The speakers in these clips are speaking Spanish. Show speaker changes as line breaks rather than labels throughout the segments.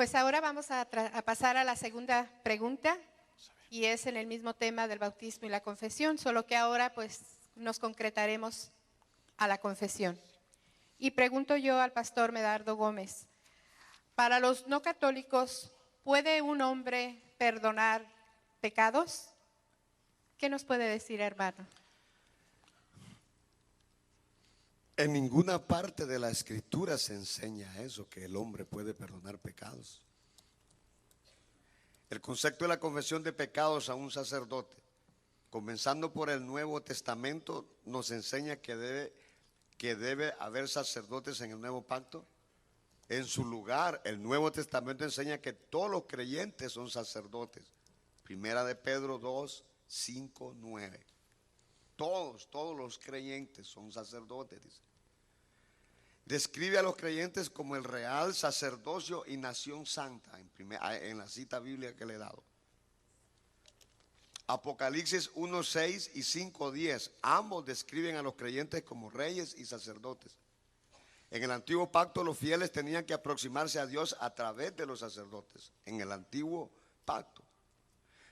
Pues ahora vamos a pasar a la segunda pregunta y es en el mismo tema del bautismo y la confesión, solo que ahora pues nos concretaremos a la confesión. Y pregunto yo al pastor Medardo Gómez, para los no católicos, ¿puede un hombre perdonar pecados? ¿Qué nos puede decir, hermano?
En ninguna parte de la Escritura se enseña eso, que el hombre puede perdonar pecados. El concepto de la confesión de pecados a un sacerdote, comenzando por el Nuevo Testamento, nos enseña que debe haber sacerdotes en el Nuevo Pacto. En su lugar, el Nuevo Testamento enseña que todos los creyentes son sacerdotes. Primera de Pedro 2, 5, 9. Todos los creyentes son sacerdotes, dice. Describe a los creyentes como el real sacerdocio y nación santa, en la cita bíblica que le he dado. Apocalipsis 1:6 y 5:10, ambos describen a los creyentes como reyes y sacerdotes. En el antiguo pacto los fieles tenían que aproximarse a Dios a través de los sacerdotes, en el antiguo pacto.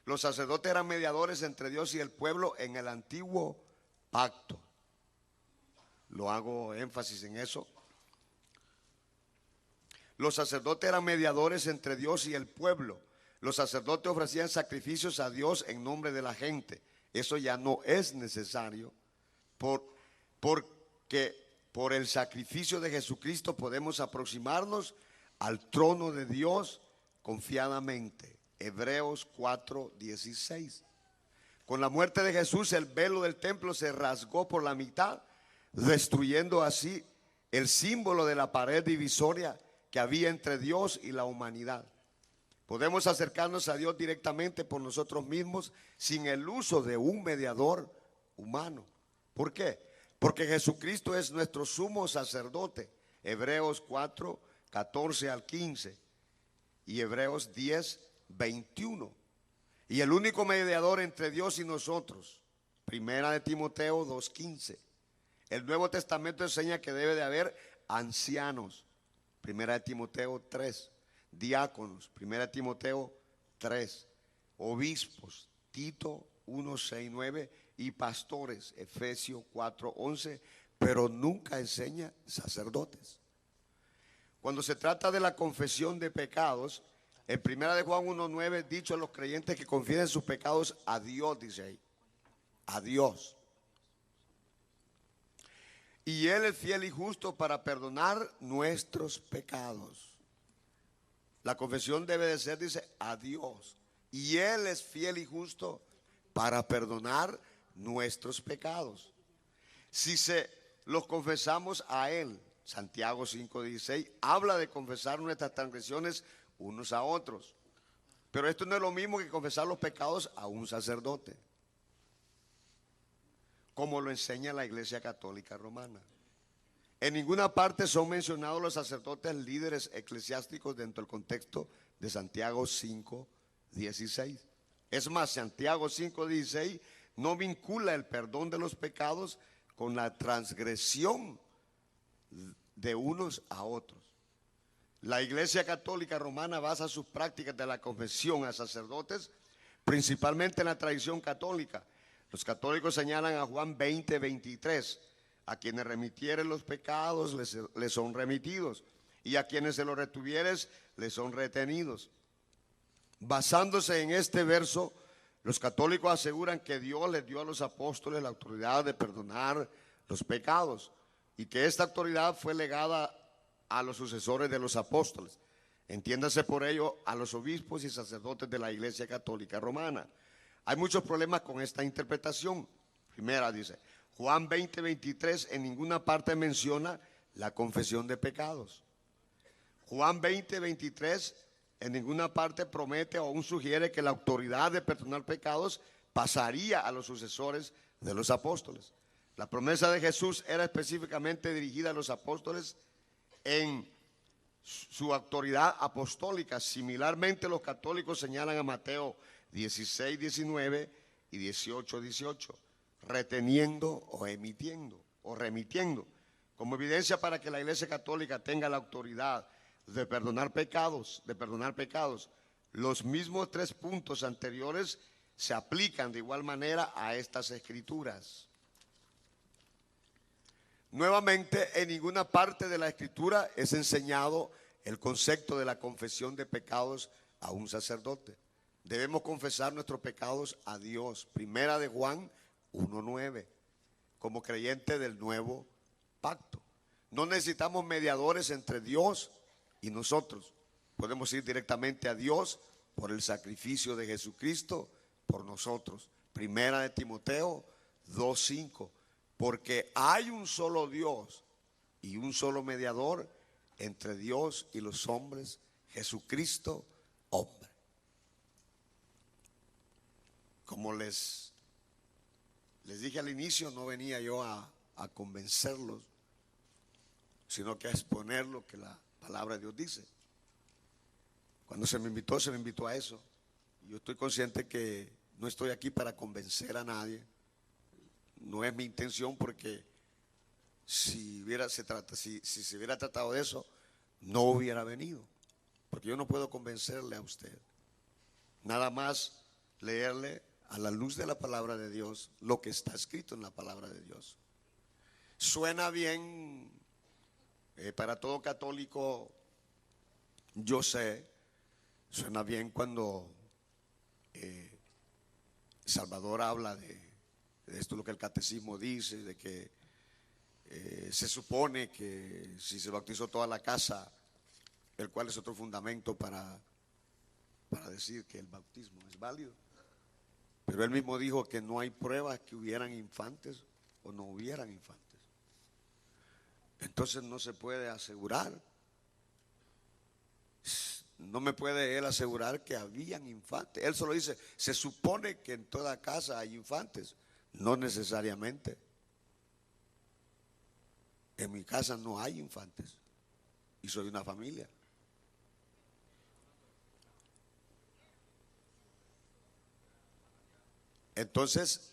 Los sacerdotes eran mediadores entre Dios y el pueblo en el antiguo pacto. Lo hago énfasis en eso. Los sacerdotes eran mediadores entre Dios y el pueblo. Los sacerdotes ofrecían sacrificios a Dios en nombre de la gente. Eso ya no es necesario porque por el sacrificio de Jesucristo podemos aproximarnos al trono de Dios confiadamente. Hebreos 4:16. Con la muerte de Jesús el velo del templo se rasgó por la mitad, destruyendo así el símbolo de la pared divisoria que había entre Dios y la humanidad. Podemos acercarnos a Dios directamente por nosotros mismos sin el uso de un mediador humano. ¿Por qué? Porque Jesucristo es nuestro sumo sacerdote. Hebreos 4, 14 al 15 y Hebreos 10, 21. Y el único mediador entre Dios y nosotros, Primera de Timoteo 2:15. El Nuevo Testamento enseña que debe de haber ancianos, Primera de Timoteo 3, diáconos, Primera de Timoteo 3, obispos, Tito 1, 6, 9 y pastores, Efesios 4, 11, pero nunca enseña sacerdotes. Cuando se trata de la confesión de pecados, en Primera de Juan 1:9, dicho a los creyentes que confiesen sus pecados a Dios, dice ahí, a Dios. Y Él es fiel y justo para perdonar nuestros pecados. La confesión debe de ser, dice, a Dios. Y Él es fiel y justo para perdonar nuestros pecados. Si se los confesamos a Él, Santiago 5:16, habla de confesar nuestras transgresiones unos a otros. Pero esto no es lo mismo que confesar los pecados a un sacerdote, como lo enseña la Iglesia Católica Romana. En ninguna parte son mencionados los sacerdotes líderes eclesiásticos dentro del contexto de Santiago 5:16. Es más, Santiago 5:16 no vincula el perdón de los pecados con la transgresión de unos a otros. La Iglesia Católica Romana basa sus prácticas de la confesión a sacerdotes principalmente en la tradición católica. Los católicos señalan a Juan 20:23, a quienes remitieren los pecados les son remitidos, y a quienes se los retuvieres les son retenidos. Basándose en este verso, los católicos aseguran que Dios les dio a los apóstoles la autoridad de perdonar los pecados y que esta autoridad fue legada a los sucesores de los apóstoles. Entiéndase por ello a los obispos y sacerdotes de la Iglesia Católica Romana. Hay muchos problemas con esta interpretación. Primera, dice, Juan 20:23 en ninguna parte menciona la confesión de pecados. Juan 20:23 en ninguna parte promete o aún sugiere que la autoridad de perdonar pecados pasaría a los sucesores de los apóstoles. La promesa de Jesús era específicamente dirigida a los apóstoles en su autoridad apostólica. Similarmente, los católicos señalan a Mateo 16:19 y 18:18, reteniendo o emitiendo o remitiendo, como evidencia para que la Iglesia Católica tenga la autoridad de perdonar pecados. Los mismos 3 puntos anteriores se aplican de igual manera a estas escrituras. Nuevamente, en ninguna parte de la escritura es enseñado el concepto de la confesión de pecados a un sacerdote. Debemos confesar nuestros pecados a Dios. Primera de Juan 1:9, como creyente del nuevo pacto. No necesitamos mediadores entre Dios y nosotros. Podemos ir directamente a Dios por el sacrificio de Jesucristo por nosotros. Primera de Timoteo 2:5, porque hay un solo Dios y un solo mediador entre Dios y los hombres, Jesucristo, hombre. Como les dije al inicio, no venía yo a convencerlos, sino que a exponer lo que la palabra de Dios dice. Cuando se me invitó a eso. Yo estoy consciente que no estoy aquí para convencer a nadie. No es mi intención, porque si se hubiera tratado de eso, no hubiera venido. Porque yo no puedo convencerle a usted. Nada más leerle a la luz de la palabra de Dios lo que está escrito en la palabra de Dios. Suena bien para todo católico, yo sé, suena bien cuando Salvador habla de esto, lo que el catecismo dice, de que se supone que si se bautizó toda la casa, el cual es otro fundamento para decir que el bautismo es válido. Pero él mismo dijo que no hay pruebas que hubieran infantes o no hubieran infantes. Entonces no se puede asegurar. No me puede él asegurar que habían infantes. Él solo dice, se supone que en toda casa hay infantes. No necesariamente. En mi casa no hay infantes. Y soy una familia. Entonces,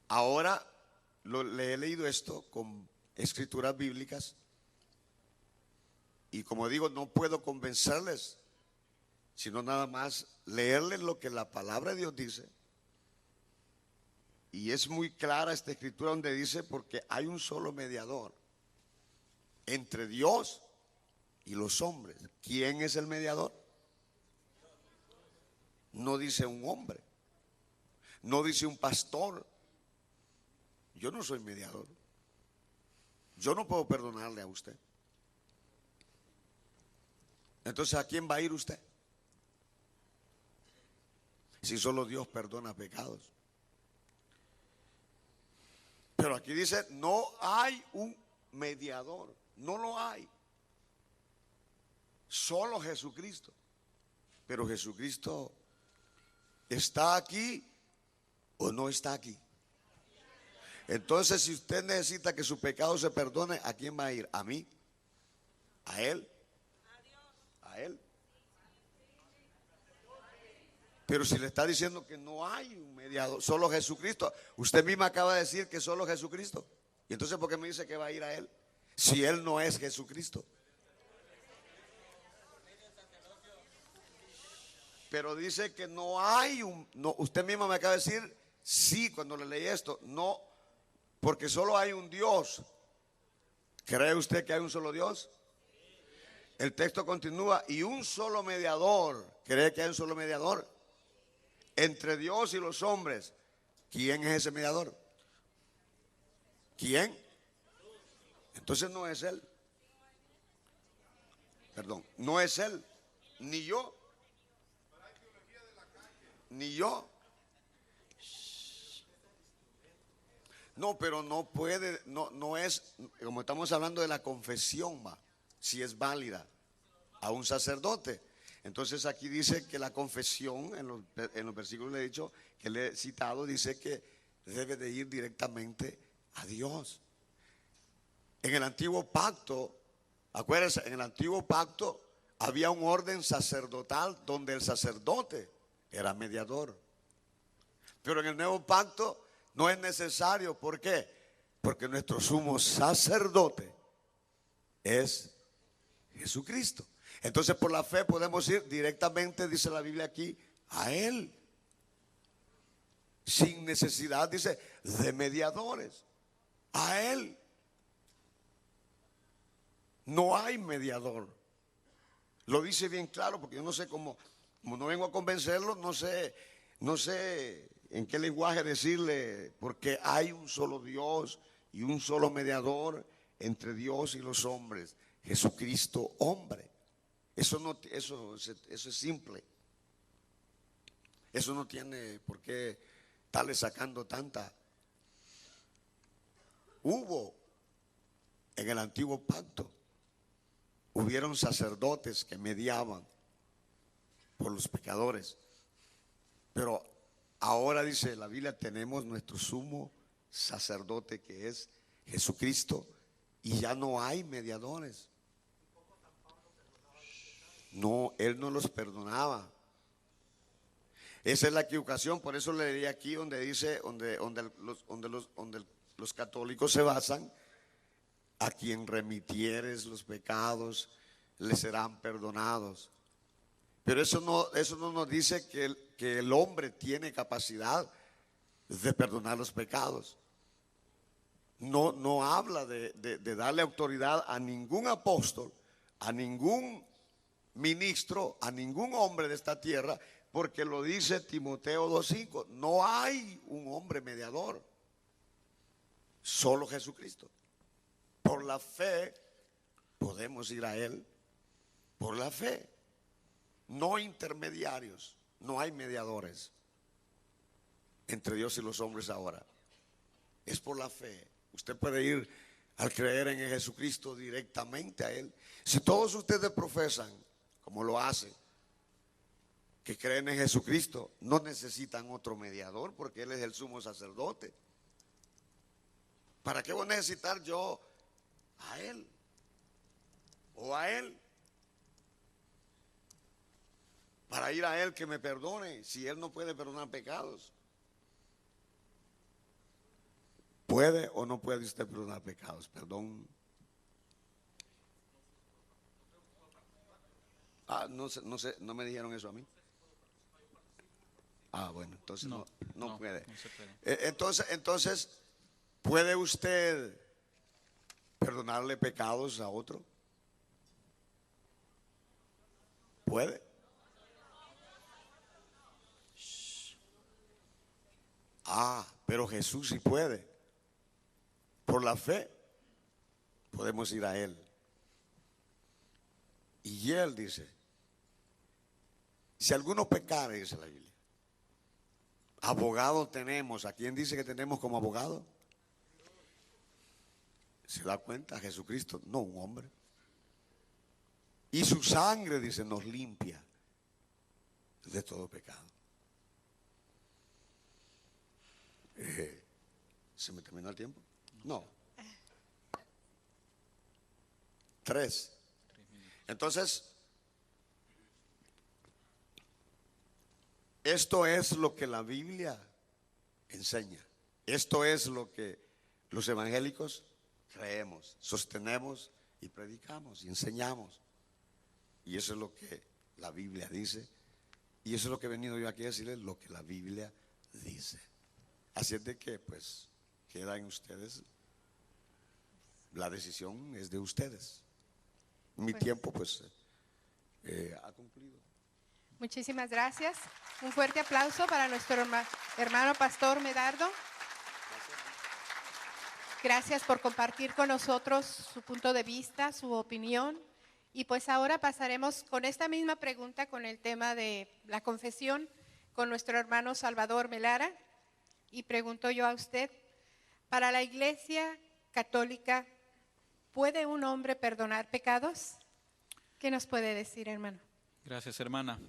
ahora le he leído esto con escrituras bíblicas. Y como digo, no puedo convencerles, sino nada más leerles lo que la palabra de Dios dice. Y es muy clara esta escritura donde dice, porque hay un solo mediador entre Dios y los hombres. ¿Quién es el mediador? No dice un hombre, no dice un pastor. Yo no soy mediador. Yo no puedo perdonarle a usted. Entonces, ¿a quién va a ir usted? Si solo Dios perdona pecados. Pero aquí dice, no hay un mediador. No lo hay. Solo Jesucristo. Pero Jesucristo, ¿está aquí o no está aquí? Entonces, si usted necesita que su pecado se perdone, ¿a quién va a ir? ¿A mí? ¿A él? ¿A él? Pero si le está diciendo que no hay un mediador, solo Jesucristo. Usted misma acaba de decir que solo Jesucristo. Y entonces, ¿por qué me dice que va a ir a él? Si él no es Jesucristo. Pero dice que no hay un, no, usted misma me acaba de decir, sí, cuando le leí esto, no, porque solo hay un Dios. ¿Cree usted que hay un solo Dios? El texto continúa, y un solo mediador. ¿Cree que hay un solo mediador? Entre Dios y los hombres. ¿Quién es ese mediador? ¿Quién? Entonces no es él. Perdón, no es él, ni yo. Ni yo. No, pero no puede, no es, como estamos hablando de la confesión, si es válida a un sacerdote. Entonces aquí dice que la confesión, en los versículos le he dicho, que le he citado, dice que debe de ir directamente a Dios. En el antiguo pacto, acuérdense, en el antiguo pacto había un orden sacerdotal donde el sacerdote era mediador. Pero en el nuevo pacto no es necesario. ¿Por qué? Porque nuestro sumo sacerdote es Jesucristo. Entonces por la fe podemos ir directamente, dice la Biblia aquí, a Él. Sin necesidad, dice, de mediadores. A Él. No hay mediador. Lo dice bien claro, porque yo no sé cómo, como no vengo a convencerlo, no sé en qué lenguaje decirle, porque hay un solo Dios y un solo mediador entre Dios y los hombres, Jesucristo hombre. Eso es simple. Eso no tiene por qué estarle sacando tanta. Hubo en el antiguo pacto, hubieron sacerdotes que mediaban por los pecadores, pero ahora dice la Biblia, tenemos nuestro sumo sacerdote que es Jesucristo, y ya no hay mediadores. No, Él no los perdonaba. Esa es la equivocación. Por eso le diría aquí donde dice, donde los católicos se basan: a quien remitieres los pecados le serán perdonados. Pero eso no nos dice que el hombre tiene capacidad de perdonar los pecados. No habla de darle autoridad a ningún apóstol, a ningún ministro, a ningún hombre de esta tierra, porque lo dice Timoteo 2:5. No hay un hombre mediador, solo Jesucristo. Por la fe podemos ir a Él, por la fe. No intermediarios, no hay mediadores entre Dios y los hombres ahora. Es por la fe. Usted puede ir al creer en Jesucristo directamente a Él. Si todos ustedes profesan, como lo hacen, que creen en Jesucristo, no necesitan otro mediador, porque Él es el sumo sacerdote. ¿Para qué voy a necesitar yo a Él o a Él? Para ir a Él que me perdone, si Él no puede perdonar pecados. ¿Puede o no puede usted perdonar pecados? Perdón. No sé, no me dijeron eso a mí. Bueno, entonces no puede.
No se puede.
Entonces, ¿puede usted perdonarle pecados a otro? ¿Puede? Pero Jesús sí puede. Por la fe podemos ir a Él. Y Él dice, si alguno pecare, dice la Biblia, abogado tenemos. ¿A quién dice que tenemos como abogado? ¿Se da cuenta? Jesucristo, no un hombre. Y su sangre, dice, nos limpia de todo pecado. ¿Se me terminó el tiempo? No. 3. Entonces, esto es lo que la Biblia enseña. Esto es lo que los evangélicos creemos, sostenemos y predicamos y enseñamos. Y eso es lo que la Biblia dice. Y eso es lo que he venido yo aquí a decirles, lo que la Biblia dice. Así es de que pues queda en ustedes. La decisión es de ustedes. Mi tiempo pues ha concluido.
Muchísimas gracias. Un fuerte aplauso para nuestro hermano pastor Medardo. Gracias por compartir con nosotros su punto de vista, su opinión. Y pues ahora pasaremos con esta misma pregunta, con el tema de la confesión, con nuestro hermano Salvador Melara. Y pregunto yo a usted, para la Iglesia Católica, ¿puede un hombre perdonar pecados? ¿Qué nos puede decir, hermano?
Gracias, hermana.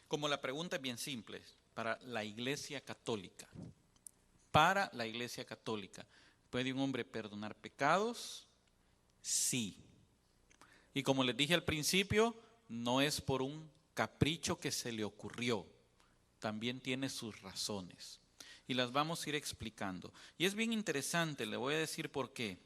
Como la pregunta es bien simple, para la Iglesia Católica, ¿puede un hombre perdonar pecados? Sí. Y como les dije al principio, no es por un capricho que se le ocurrió, también tiene sus razones. Y las vamos a ir explicando. Y es bien interesante, le voy a decir por qué.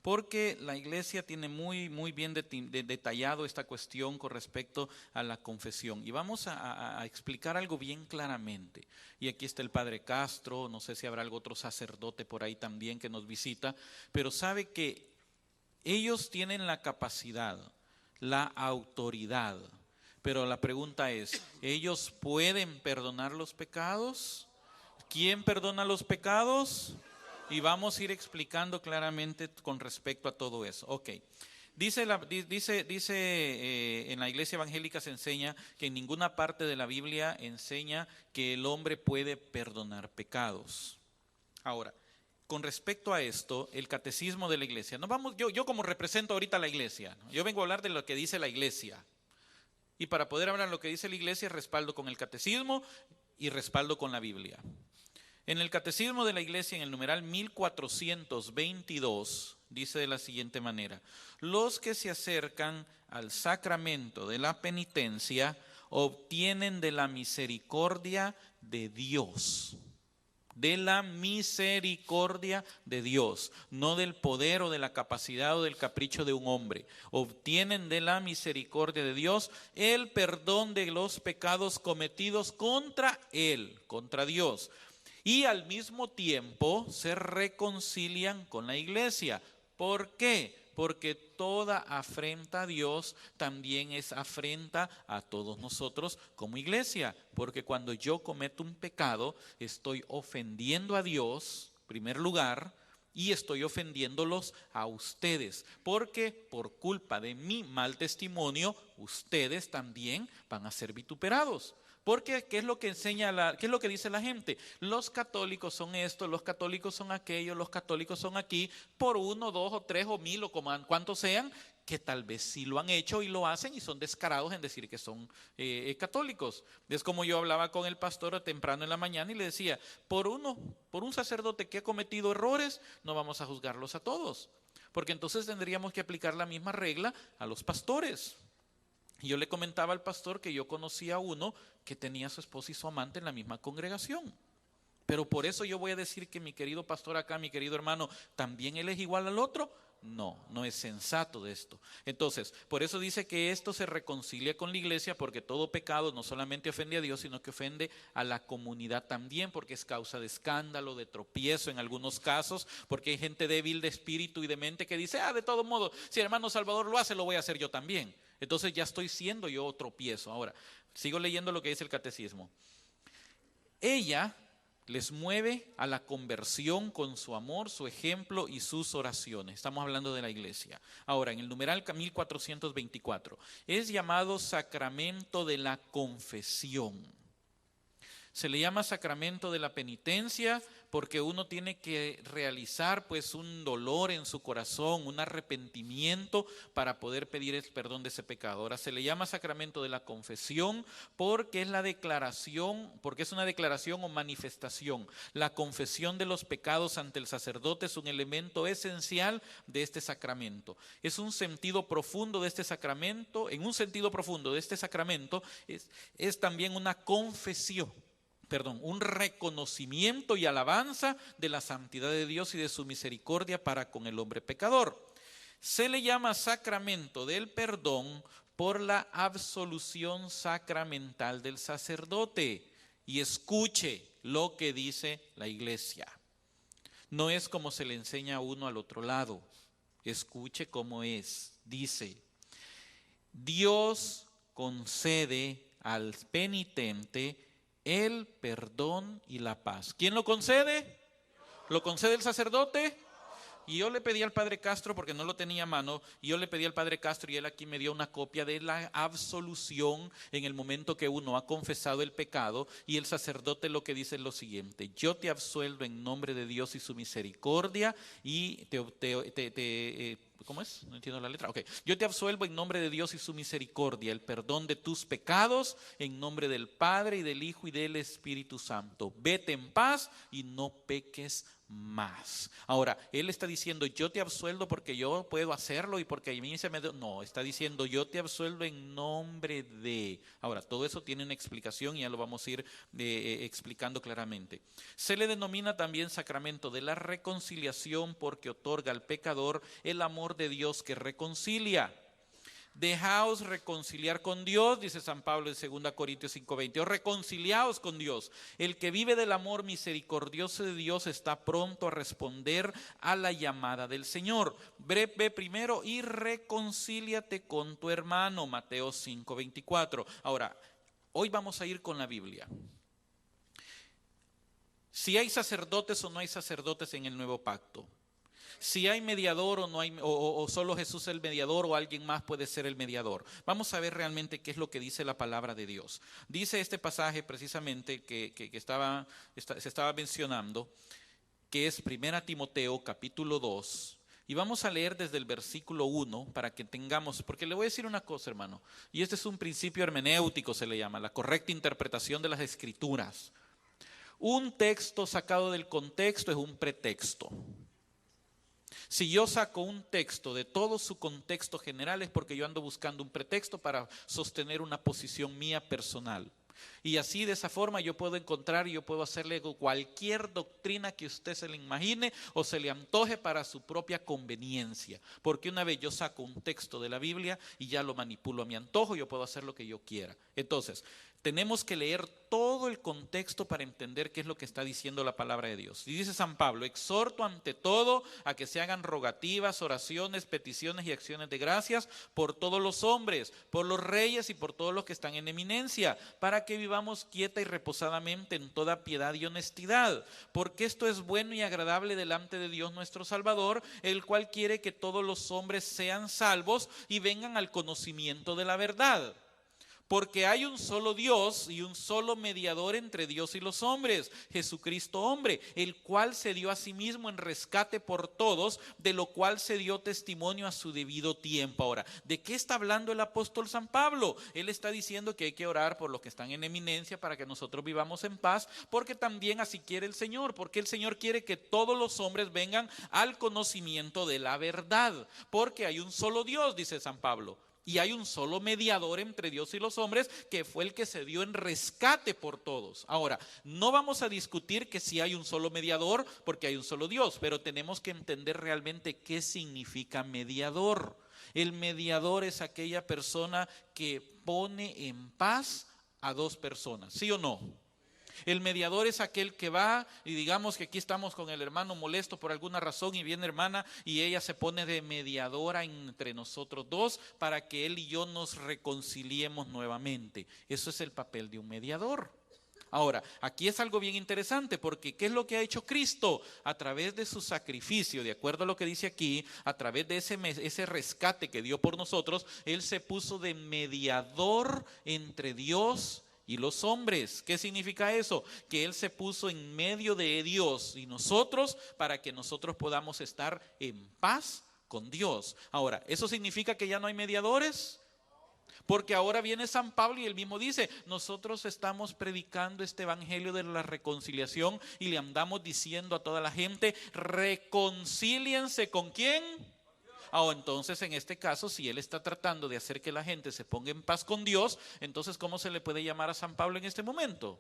porque la iglesia tiene muy bien detallado esta cuestión con respecto a la confesión. Y vamos a explicar algo bien claramente. Y aquí está el padre Castro, no sé si habrá algún otro sacerdote por ahí también que nos visita, pero sabe que ellos tienen la capacidad, la autoridad. Pero la pregunta es, ¿ellos pueden perdonar los pecados? ¿Quién perdona los pecados? Y vamos a ir explicando claramente con respecto a todo eso. Ok. Dice en la iglesia evangélica se enseña que en ninguna parte de la Biblia enseña que el hombre puede perdonar pecados. Ahora, con respecto a esto, el catecismo de la iglesia, yo como represento ahorita a la iglesia, ¿no? Yo vengo a hablar de lo que dice la iglesia. Y para poder hablar de lo que dice la iglesia, respaldo con el catecismo y respaldo con la Biblia. En el catecismo de la iglesia, en el numeral 1422, dice de la siguiente manera: los que se acercan al sacramento de la penitencia obtienen de la misericordia de Dios. De la misericordia de Dios, no del poder o de la capacidad o del capricho de un hombre. Obtienen de la misericordia de Dios el perdón de los pecados cometidos contra Él, contra Dios. Y al mismo tiempo se reconcilian con la iglesia. ¿Por qué? Porque toda afrenta a Dios también es afrenta a todos nosotros como iglesia. Porque cuando yo cometo un pecado, estoy ofendiendo a Dios, en primer lugar, y estoy ofendiéndolos a ustedes. Porque por culpa de mi mal testimonio, ustedes también van a ser vituperados. Porque ¿qué es lo que qué es lo que dice la gente? Los católicos son esto, los católicos son aquello, los católicos son aquí, por 1, 2 o 3 o 1000 o cuantos sean, que tal vez sí lo han hecho y lo hacen y son descarados en decir que son católicos. Es como yo hablaba con el pastor temprano en la mañana y le decía, por un sacerdote que ha cometido errores, no vamos a juzgarlos a todos. Porque entonces tendríamos que aplicar la misma regla a los pastores. Y yo le comentaba al pastor que yo conocía a uno que tenía a su esposa y su amante en la misma congregación. Pero por eso yo voy a decir que mi querido pastor acá, mi querido hermano, ¿también él es igual al otro? No, no es sensato de esto. Entonces, por eso dice que esto se reconcilia con la iglesia, porque todo pecado no solamente ofende a Dios, sino que ofende a la comunidad también, porque es causa de escándalo, de tropiezo en algunos casos, porque hay gente débil de espíritu y de mente que dice, de todo modo, si el hermano Salvador lo hace, lo voy a hacer yo también. Entonces ya estoy siendo yo tropiezo. Ahora, sigo leyendo lo que dice el catecismo. Ella les mueve a la conversión con su amor, su ejemplo y sus oraciones. Estamos hablando de la iglesia. Ahora, en el numeral 1424, es llamado sacramento de la confesión. Se le llama sacramento de la penitencia porque uno tiene que realizar pues un dolor en su corazón, un arrepentimiento para poder pedir el perdón de ese pecado. Ahora se le llama sacramento de la confesión porque es la declaración, porque es una declaración o manifestación. La confesión de los pecados ante el sacerdote es un elemento esencial de este sacramento. Es un sentido profundo de este sacramento, en un sentido profundo de este sacramento es también una confesión. Un reconocimiento y alabanza de la santidad de Dios y de su misericordia para con el hombre pecador. Se le llama sacramento del perdón por la absolución sacramental del sacerdote. Y escuche lo que dice la iglesia. No es como se le enseña a uno al otro lado. Escuche cómo es. Dice, Dios concede al penitente el perdón y la paz. ¿Quién lo concede? ¿Lo concede el sacerdote? Y yo le pedí al padre Castro, porque no lo tenía a mano, y yo le pedí al padre Castro y él aquí me dio una copia de la absolución en el momento que uno ha confesado el pecado, y el sacerdote lo que dice es lo siguiente: yo te absuelvo en nombre de Dios y su misericordia, y ¿cómo es? No entiendo la letra. Ok. Yo te absuelvo en nombre de Dios y su misericordia, el perdón de tus pecados, en nombre del Padre y del Hijo y del Espíritu Santo. Vete en paz y no peques más. Ahora, él está diciendo, yo te absuelvo porque yo puedo hacerlo y porque a mí se me... No, está diciendo, yo te absuelvo en nombre de... Ahora, todo eso tiene una explicación y ya lo vamos a ir explicando claramente. Se le denomina también sacramento de la reconciliación porque otorga al pecador el amor de Dios que reconcilia. Dejaos reconciliar con Dios, dice San Pablo en 2 Corintios 5:20, o reconciliaos con Dios. El que vive del amor misericordioso de Dios está pronto a responder a la llamada del Señor. Ve primero y reconcíliate con tu hermano, Mateo 5:24. Ahora, hoy vamos a ir con la Biblia. Si hay sacerdotes o no hay sacerdotes en el nuevo pacto. Si hay mediador o no hay, o solo Jesús es el mediador o alguien más puede ser el mediador. Vamos a ver realmente qué es lo que dice la palabra de Dios. Dice este pasaje precisamente que se estaba mencionando, que es 1 Timoteo capítulo 2. Y vamos a leer desde el versículo 1 para que tengamos, porque le voy a decir una cosa, hermano, y este es un principio hermenéutico, se le llama, la correcta interpretación de las Escrituras. Un texto sacado del contexto es un pretexto. Si yo saco un texto de todo su contexto general es porque yo ando buscando un pretexto para sostener una posición mía personal. Y así de esa forma yo puedo encontrar y yo puedo hacerle cualquier doctrina que usted se le imagine o se le antoje para su propia conveniencia. Porque una vez yo saco un texto de la Biblia y ya lo manipulo a mi antojo, yo puedo hacer lo que yo quiera. Entonces, tenemos que leer todo el contexto para entender qué es lo que está diciendo la palabra de Dios. Y dice San Pablo, exhorto ante todo a que se hagan rogativas, oraciones, peticiones y acciones de gracias por todos los hombres, por los reyes y por todos los que están en eminencia, para que vivamos quieta y reposadamente en toda piedad y honestidad, porque esto es bueno y agradable delante de Dios nuestro Salvador, el cual quiere que todos los hombres sean salvos y vengan al conocimiento de la verdad. Porque hay un solo Dios y un solo mediador entre Dios y los hombres, Jesucristo hombre, el cual se dio a sí mismo en rescate por todos, de lo cual se dio testimonio a su debido tiempo. Ahora, ¿de qué está hablando el apóstol San Pablo? Él está diciendo que hay que orar por los que están en eminencia para que nosotros vivamos en paz, porque también así quiere el Señor, porque el Señor quiere que todos los hombres vengan al conocimiento de la verdad, porque hay un solo Dios, dice San Pablo. Y hay un solo mediador entre Dios y los hombres, que fue el que se dio en rescate por todos. Ahora, no vamos a discutir que si hay un solo mediador, porque hay un solo Dios, pero tenemos que entender realmente qué significa mediador. El mediador es aquella persona que pone en paz a dos personas, ¿sí o no? El mediador es aquel que va y digamos que aquí estamos con el hermano molesto por alguna razón y viene hermana y ella se pone de mediadora entre nosotros dos para que él y yo nos reconciliemos nuevamente. Eso es el papel de un mediador. Ahora, aquí es algo bien interesante porque ¿qué es lo que ha hecho Cristo? A través de su sacrificio, de acuerdo a lo que dice aquí, a través de ese rescate que dio por nosotros, Él se puso de mediador entre Dios y los hombres. ¿Qué significa eso? Que Él se puso en medio de Dios y nosotros para que nosotros podamos estar en paz con Dios. Ahora, ¿eso significa que ya no hay mediadores? Porque ahora viene San Pablo y él mismo dice, nosotros estamos predicando este evangelio de la reconciliación y le andamos diciendo a toda la gente, reconcíliense ¿con quién? Entonces en este caso, si él está tratando de hacer que la gente se ponga en paz con Dios, entonces ¿cómo se le puede llamar a San Pablo en este momento?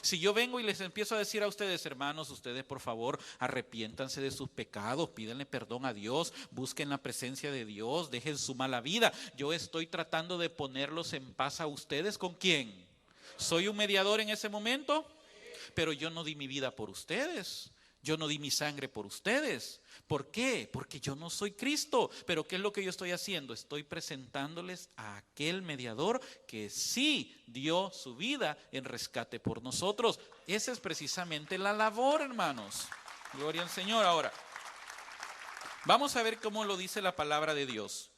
Si yo vengo y les empiezo a decir a ustedes, hermanos, ustedes por favor arrepiéntanse de sus pecados, pídanle perdón a Dios, busquen la presencia de Dios, dejen su mala vida. Yo estoy tratando de ponerlos en paz a ustedes. ¿Con quién? ¿Soy un mediador en ese momento? Pero yo no di mi vida por ustedes. Yo no di mi sangre por ustedes. ¿Por qué? Porque yo no soy Cristo. Pero ¿qué es lo que yo estoy haciendo? Estoy presentándoles a aquel mediador que sí dio su vida en rescate por nosotros. Esa es precisamente la labor, hermanos. Gloria al Señor. Ahora, vamos a ver cómo lo dice la palabra de Dios.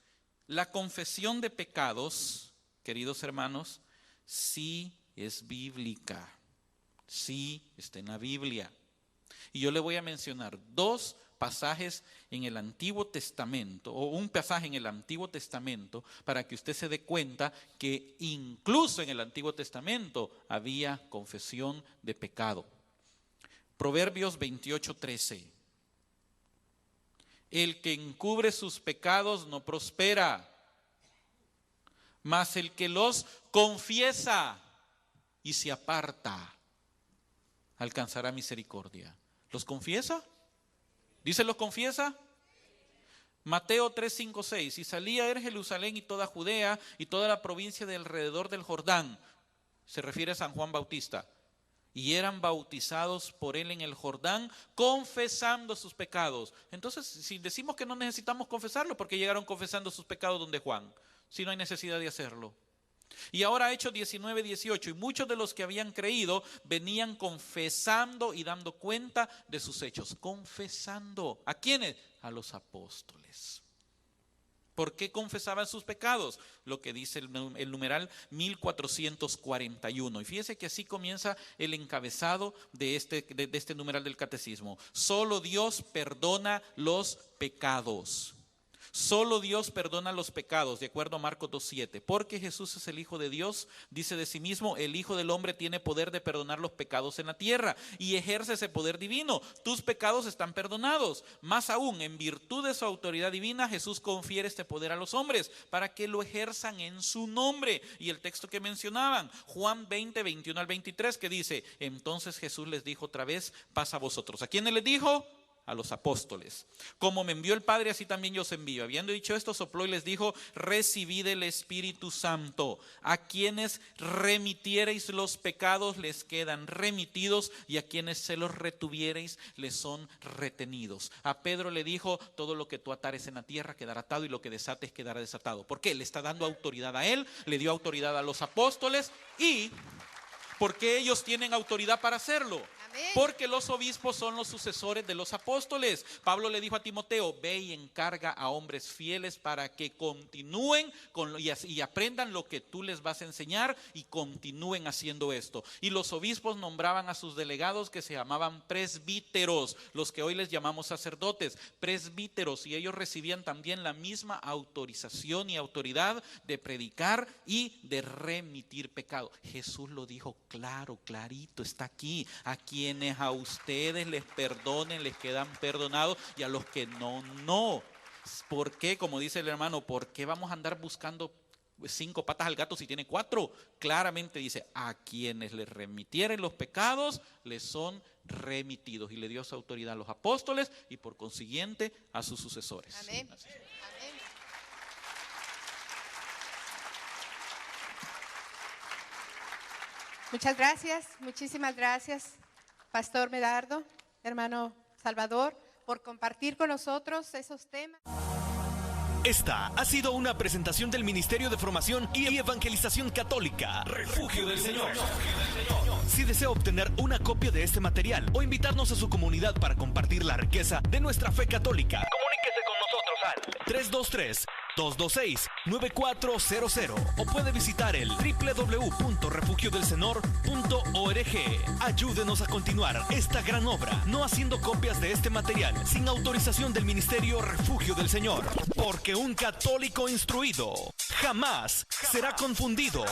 La confesión de pecados, queridos hermanos, sí es bíblica. Sí está en la Biblia. Y yo le voy a mencionar dos pasajes en el Antiguo Testamento, o un pasaje en el Antiguo Testamento, para que usted se dé cuenta que incluso en el Antiguo Testamento había confesión de pecado. Proverbios 28:13. El que encubre sus pecados no prospera, mas el que los confiesa y se aparta alcanzará misericordia. ¿Los confiesa? ¿Dice los confiesa? Mateo 3, 5, 6. Y salía de Jerusalén y toda Judea y toda la provincia de alrededor del Jordán. Se refiere a San Juan Bautista. Y eran bautizados por él en el Jordán, confesando sus pecados. Entonces, si decimos que no necesitamos confesarlo, ¿por qué llegaron confesando sus pecados donde Juan? Si no hay necesidad de hacerlo. Y ahora Hechos 19, 18, y muchos de los que habían creído venían confesando y dando cuenta de sus hechos. Confesando. ¿A quiénes? A los apóstoles. ¿Por qué confesaban sus pecados? Lo que dice el numeral 1441. Y fíjese que así comienza el encabezado de este numeral del catecismo. Solo Dios perdona los pecados. Solo Dios perdona los pecados, de acuerdo a Marcos 2:7. Porque Jesús es el Hijo de Dios, dice de sí mismo, el Hijo del Hombre tiene poder de perdonar los pecados en la tierra y ejerce ese poder divino. Tus pecados están perdonados. Más aún, en virtud de su autoridad divina, Jesús confiere este poder a los hombres para que lo ejerzan en su nombre. Y el texto que mencionaban, Juan 20, 21 al 23, que dice, entonces Jesús les dijo otra vez, paz a vosotros. ¿A quiénes les dijo? A los apóstoles. Como me envió el Padre, así también yo os envío. Habiendo dicho esto, sopló y les dijo, recibid el Espíritu Santo. A quienes remitiereis los pecados les quedan remitidos, y a quienes se los retuviereis les son retenidos. A Pedro le dijo, todo lo que tú atares en la tierra quedará atado, y lo que desates quedará desatado. ¿Por qué? Le está dando autoridad a él, le dio autoridad a los apóstoles, y porque ellos tienen autoridad para hacerlo. Porque los obispos son los sucesores de los apóstoles. Pablo le dijo a Timoteo, ve y encarga a hombres fieles para que continúen y aprendan lo que tú les vas a enseñar y continúen haciendo esto. Y los obispos nombraban a sus delegados que se llamaban presbíteros, los que hoy les llamamos sacerdotes, presbíteros, y ellos recibían también la misma autorización y autoridad de predicar y de remitir pecado. Jesús lo dijo claro, clarito, está aquí. Quienes a ustedes les perdonen, les quedan perdonados, y a los que no, no. ¿Por qué? Como dice el hermano, ¿por qué vamos a andar buscando 5 patas al gato si tiene 4? Claramente dice, a quienes les remitieren los pecados, les son remitidos. Y le dio esa autoridad a los apóstoles y por consiguiente a sus sucesores.
Amén.
Así.
Amén. Muchas gracias, muchísimas gracias, Pastor Medardo, hermano Salvador, por compartir con nosotros esos temas.
Esta ha sido una presentación del Ministerio de Formación y Evangelización Católica, Refugio del Señor. Si desea obtener una copia de este material o invitarnos a su comunidad para compartir la riqueza de nuestra fe católica, comuníquese con nosotros al 323-226-9400 o puede visitar el www.refugiodelsenor.org. Ayúdenos a continuar esta gran obra, no haciendo copias de este material sin autorización del Ministerio Refugio del Señor, porque un católico instruido jamás será confundido.